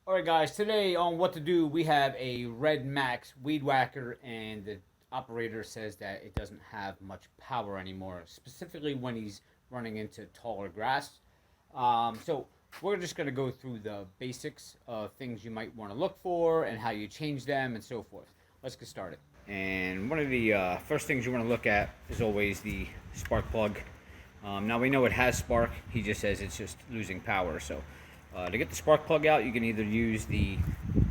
Alright guys, today on What to Do, we have a RedMax weed whacker, and the operator says that it doesn't have much power anymore, specifically when he's running into taller grass. So we're just going to go through the basics of things you might want to look for and how you change them and so forth. Let's get started. And one of the first things you want to look at is always the spark plug. Now we know it has spark, he just says it's just losing power. So to get the spark plug out, you can either use the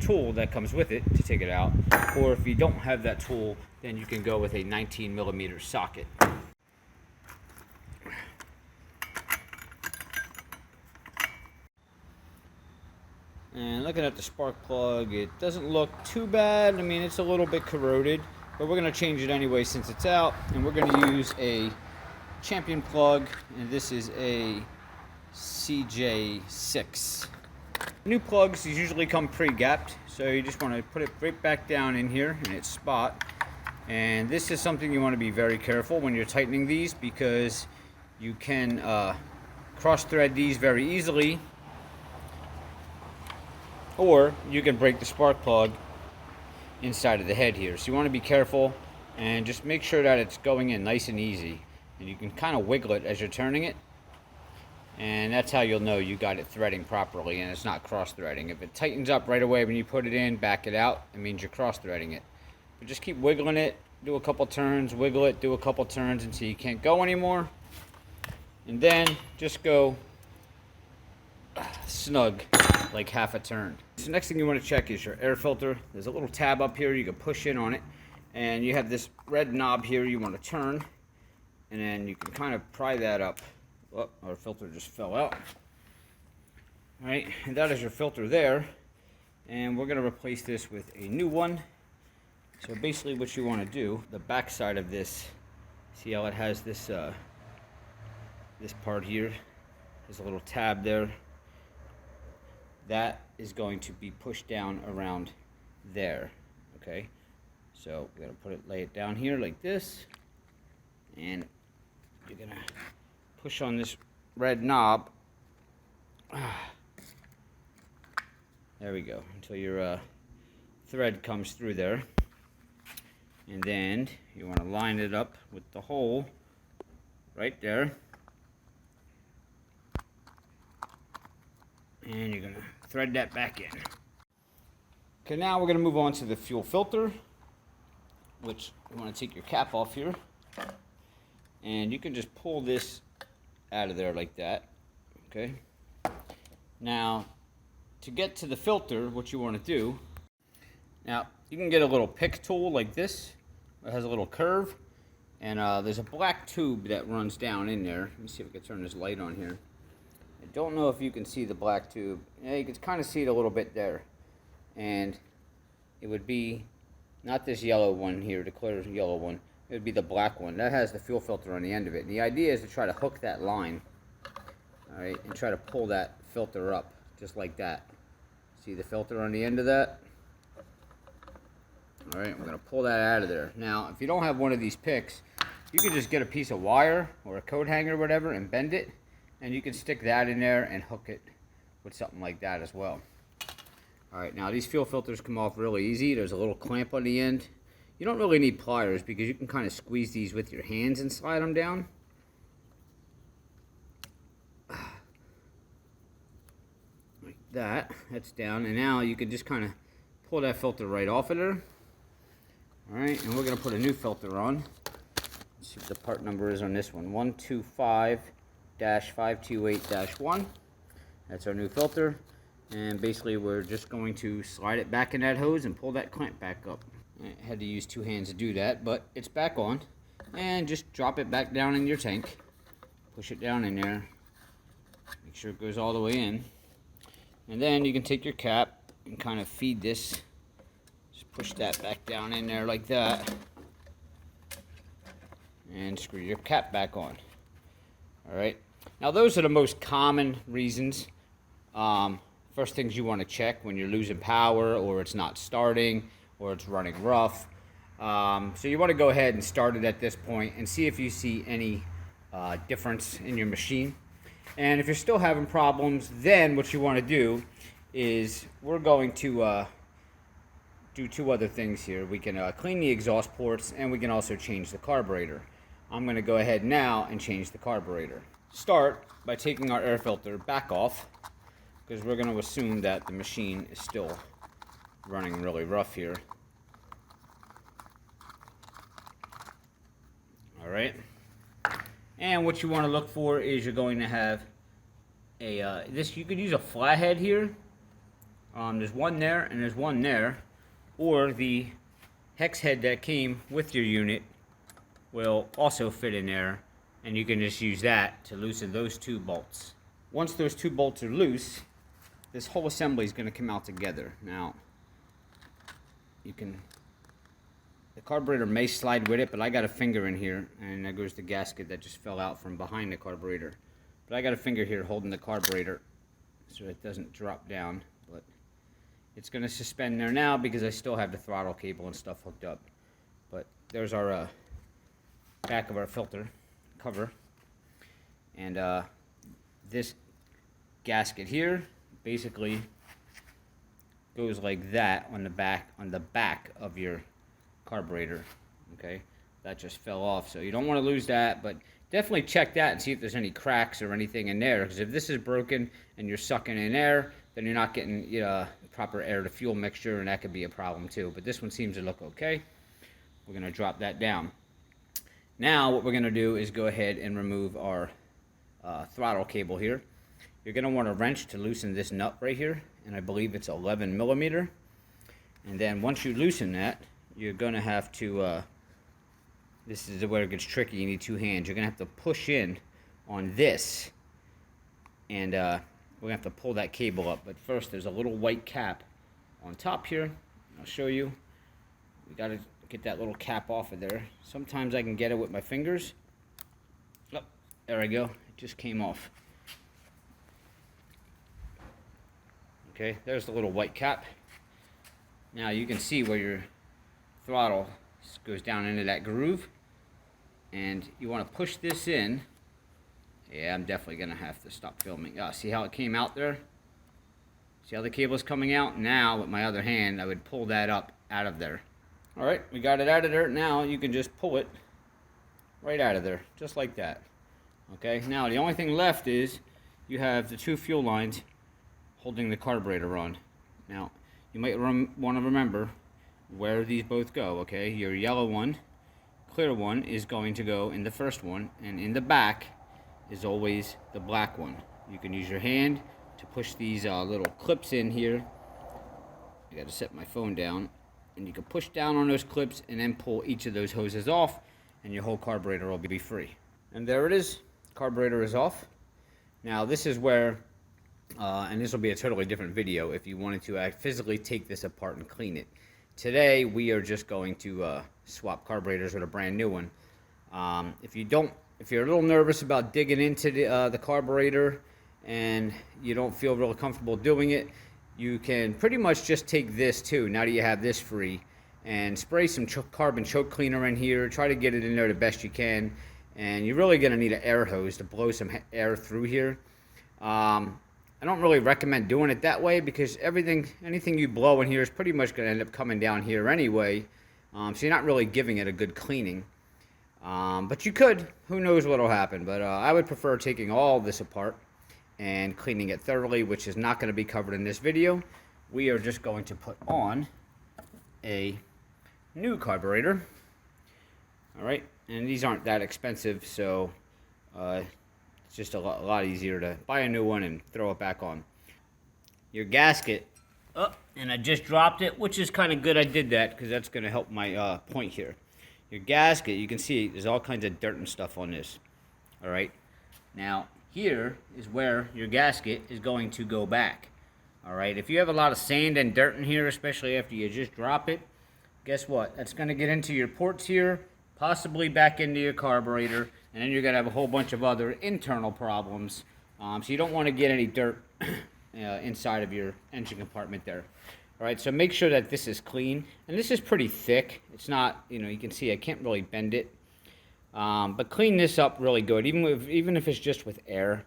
tool that comes with it to take it out, or if you don't have that tool, then you can go with a 19mm socket. And looking at the spark plug, it doesn't look too bad. I mean, it's a little bit corroded, but we're going to change it anyway since it's out, and we're going to use a Champion plug, and this is a CJ6. New plugs usually come pre-gapped, so you just want to put it right back down in here in its spot. And this is something you want to be very careful when you're tightening these, because you can cross thread these very easily, or you can break the spark plug inside of the head here. So you want to be careful and just make sure that it's going in nice and easy, and you can kind of wiggle it as you're turning it, and that's how you'll know you got it threading properly and it's not cross threading. If it tightens up right away when you put it in, back it out, it means you're cross threading it. But just keep wiggling it, do a couple turns, wiggle it, do a couple turns until you can't go anymore, and then just go snug, like half a turn. So next thing you want to check is your air filter. There's a little tab up here, you can push in on it, and you have this red knob here you want to turn, and then you can kind of pry that up. Oh, our filter just fell out. Alright, and that is your filter there, and we're going to replace this with a new one. So basically what you want to do, the back side of this, see how it has this this part here, there's a little tab there, that is going to be pushed down around there. Okay, so we're going to lay it down here like this, and you're going to push on this red knob. There we go, until your thread comes through there. And then you want to line it up with the hole right there. And you're going to thread that back in. Okay, now we're going to move on to the fuel filter, which you want to take your cap off here. And you can just pull this out of there like that. Okay. Now, to get to the filter, what you want to do, now you can get a little pick tool like this. It has a little curve, and there's a black tube that runs down in there. Let me see if I can turn this light on here. I don't know if you can see the black tube. Yeah, you can kind of see it a little bit there. And it would be not this yellow one here, the clear yellow one. It would be the black one. That has the fuel filter on the end of it. And the idea is to try to hook that line, all right, and try to pull that filter up, just like that. See the filter on the end of that? All right, we're going to pull that out of there. Now, if you don't have one of these picks, you can just get a piece of wire or a coat hanger or whatever and bend it, and you can stick that in there and hook it with something like that as well. All right, now these fuel filters come off really easy. There's a little clamp on the end. You don't really need pliers because you can kind of squeeze these with your hands and slide them down. Like that. That's down. And now you can just kind of pull that filter right off of there. Alright, and we're going to put a new filter on. Let's see what the part number is on this one. 125-528-1. That's our new filter. And basically we're just going to slide it back in that hose and pull that clamp back up. I had to use two hands to do that, but it's back on. And just drop it back down in your tank. Push it down in there. Make sure it goes all the way in. And then you can take your cap and kind of feed this. Just push that back down in there like that. And screw your cap back on. Alright. Now those are the most common reasons. First things you want to check when you're losing power, or it's not starting, or it's running rough. So you want to go ahead and start it at this point and see if you see any difference in your machine. And if you're still having problems, then what you want to do is we're going to do two other things here. We can clean the exhaust ports, and we can also change the carburetor. I'm going to go ahead now and change the carburetor. Start by taking our air filter back off, because we're going to assume that the machine is still running really rough here. Alright, and what you want to look for is you're going to have a, you could use a flathead here. There's one there and there's one there, or the hex head that came with your unit will also fit in there, and you can just use that to loosen those two bolts. Once those two bolts are loose, this whole assembly is going to come out together. Now, the carburetor may slide with it, but I got a finger in here, and there goes the gasket that just fell out from behind the carburetor. But I got a finger here holding the carburetor so it doesn't drop down, but it's going to suspend there now because I still have the throttle cable and stuff hooked up. But there's our back of our filter cover, and this gasket here basically goes like that on the back of your carburetor. Okay, that just fell off, so you don't want to lose that, but definitely check that and see if there's any cracks or anything in there, because if this is broken and you're sucking in air, then you're not getting proper air to fuel mixture, and that could be a problem too. But this one seems to look okay. We're going to drop that down. Now what we're going to do is go ahead and remove our throttle cable here. You're going to want a wrench to loosen this nut right here, and I believe it's 11 millimeter. And then once you loosen that, you're going to have to, this is where it gets tricky, you need two hands. You're going to have to push in on this, and we're going to have to pull that cable up. But first, there's a little white cap on top here. I'll show you. We got to get that little cap off of there. Sometimes I can get it with my fingers. Oh, there we go. It just came off. Okay, there's the little white cap. Now you can see where your throttle goes down into that groove, and you want to push this in. Yeah, I'm definitely gonna have to stop filming. See how it came out there? See how the cable's coming out? Now with my other hand I would pull that up out of there. Alright, we got it out of there. Now you can just pull it right out of there, just like that. Okay, now the only thing left is you have the two fuel lines holding the carburetor on. Now you might want to remember where these both go. Okay, your yellow one, clear one, is going to go in the first one, and in the back is always the black one. You can use your hand to push these little clips in here. I got to set my phone down, and you can push down on those clips and then pull each of those hoses off, and your whole carburetor will be free. And there it is. Carburetor is off. Now this is where and this will be a totally different video if you wanted to physically take this apart and clean it. Today we are just going to swap carburetors with a brand new one. If you're a little nervous about digging into the carburetor and you don't feel real comfortable doing it, you can pretty much just take this too, now that you have this free, and spray some carbon choke cleaner in here. Try to get it in there the best you can, and you're really going to need an air hose to blow some air through here. I don't really recommend doing it that way, because anything you blow in here is pretty much going to end up coming down here anyway. So you're not really giving it a good cleaning. But you could. Who knows what will happen. But I would prefer taking all this apart and cleaning it thoroughly, which is not going to be covered in this video. We are just going to put on a new carburetor. Alright, and these aren't that expensive, so it's just a lot easier to buy a new one and throw it back on. Your gasket, and I just dropped it, which is kind of good I did that, because that's going to help my point here. Your gasket, you can see there's all kinds of dirt and stuff on this. Alright, now here is where your gasket is going to go back. Alright, if you have a lot of sand and dirt in here, especially after you just drop it, guess what? That's going to get into your ports here, possibly back into your carburetor, and then you're going to have a whole bunch of other internal problems. So you don't want to get any dirt inside of your engine compartment there. Alright, so make sure that this is clean. And this is pretty thick. It's not, you can see I can't really bend it. But clean this up really good, even if it's just with air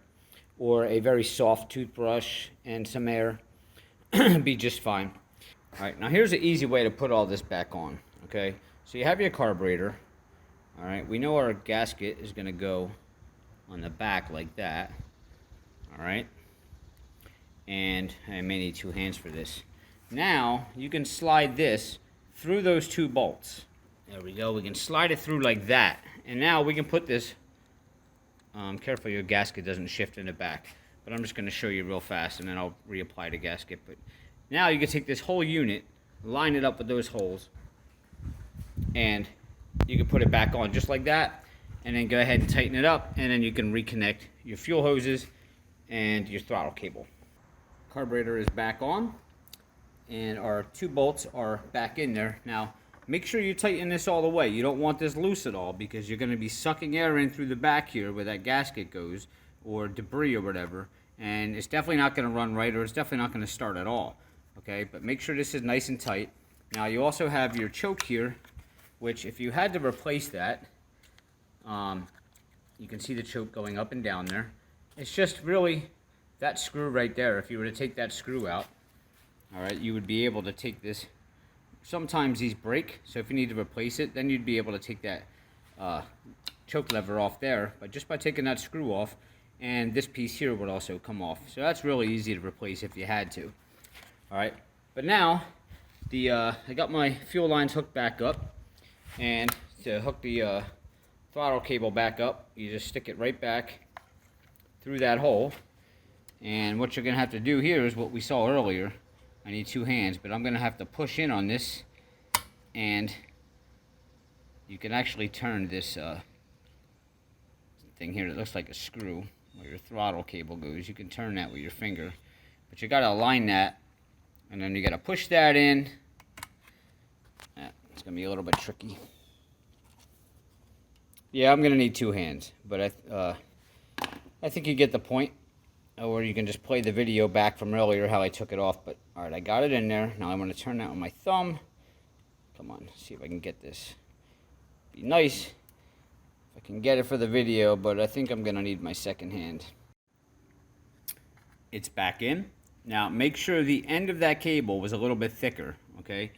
or a very soft toothbrush and some air. be just fine. All right, now here's an easy way to put all this back on, okay? So you have your carburetor, all right? We know our gasket is gonna go on the back like that, all right? And I may need 2 hands for this. Now, you can slide this through those 2 bolts. There we go, we can slide it through like that. And now we can put this, careful your gasket doesn't shift in the back. But I'm just gonna show you real fast and then I'll reapply the gasket. But now you can take this whole unit, line it up with those holes, and you can put it back on just like that, and then go ahead and tighten it up, and then you can reconnect your fuel hoses and your throttle cable. Carburetor is back on, and our 2 bolts are back in there. Now, make sure you tighten this all the way. You don't want this loose at all, because you're gonna be sucking air in through the back here where that gasket goes, or debris or whatever, and it's definitely not gonna run right, or it's definitely not gonna start at all. Okay, but make sure this is nice and tight. Now you also have your choke here, which if you had to replace that, you can see the choke going up and down there. It's just really that screw right there. If you were to take that screw out, all right, you would be able to take this. Sometimes these break, so if you need to replace it, then you'd be able to take that choke lever off there. But just by taking that screw off, and this piece here would also come off. So that's really easy to replace if you had to. All right, but now I got my fuel lines hooked back up, and to hook the throttle cable back up, you just stick it right back through that hole. And what you're gonna have to do here is what we saw earlier. I need 2 hands, but I'm gonna have to push in on this, and you can actually turn this thing here that looks like a screw where your throttle cable goes. You can turn that with your finger, but you gotta align that. And then you got to push that in. It's going to be a little bit tricky. Yeah, I'm going to need 2 hands. But I think you get the point. Or you can just play the video back from earlier how I took it off. But alright, I got it in there. Now I'm going to turn that with my thumb. Come on, see if I can get this. Be nice if I can get it for the video. But I think I'm going to need my 2nd hand. It's back in. Now, make sure the end of that cable was a little bit thicker, okay?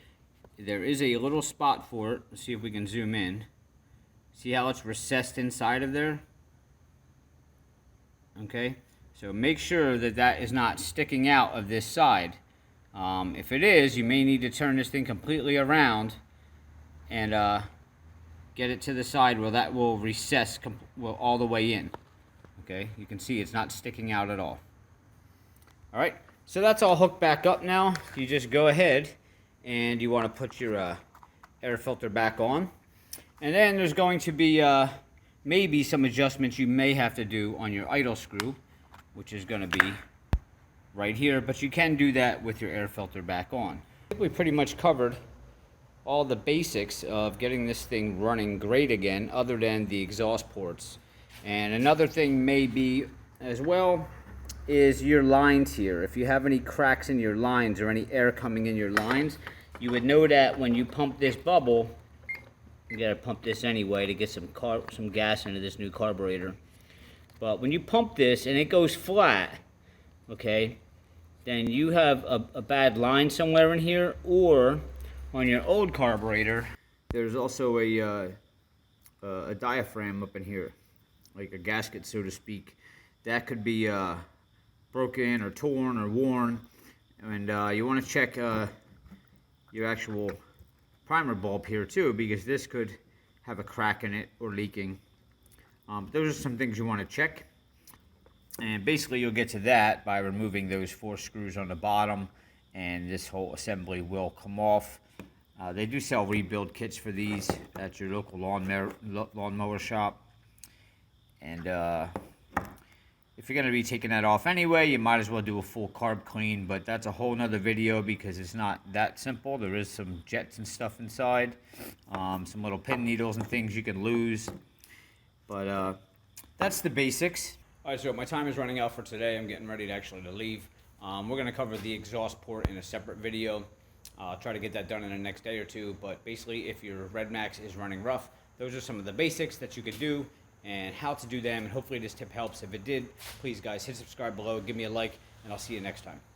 There is a little spot for it. Let's see if we can zoom in. See how it's recessed inside of there? Okay? So make sure that that is not sticking out of this side. If it is, you may need to turn this thing completely around and get it to the side where that will recess all the way in. Okay? You can see it's not sticking out at all. All right? So that's all hooked back up now. You just go ahead and you want to put your air filter back on. And then there's going to be maybe some adjustments you may have to do on your idle screw, which is going to be right here. But you can do that with your air filter back on. I think we pretty much covered all the basics of getting this thing running great again, other than the exhaust ports. And another thing may be as well is your lines here. If you have any cracks in your lines or any air coming in your lines, you would know that when you pump this bubble. You gotta pump this anyway to get some gas into this new carburetor. But when you pump this and it goes flat, okay, then you have a bad line somewhere in here, or on your old carburetor, there's also a diaphragm up in here, like a gasket, so to speak. That could be broken or torn or worn, and you want to check your actual primer bulb here too, because this could have a crack in it or leaking. Those are some things you want to check, and basically you'll get to that by removing those 4 screws on the bottom, and this whole assembly will come off. They do sell rebuild kits for these at your local lawnmower shop, and if you're going to be taking that off anyway, you might as well do a full carb clean, but that's a whole nother video because it's not that simple. There is some jets and stuff inside, some little pin needles and things you can lose, but that's the basics. All right, so my time is running out for today. I'm getting ready to actually leave. We're going to cover the exhaust port in a separate video. I'll try to get that done in the next day or 2, but basically if your RedMax is running rough, those are some of the basics that you could do and how to do them, and hopefully this tip helps. If it did, please guys hit subscribe below, give me a like, and I'll see you next time.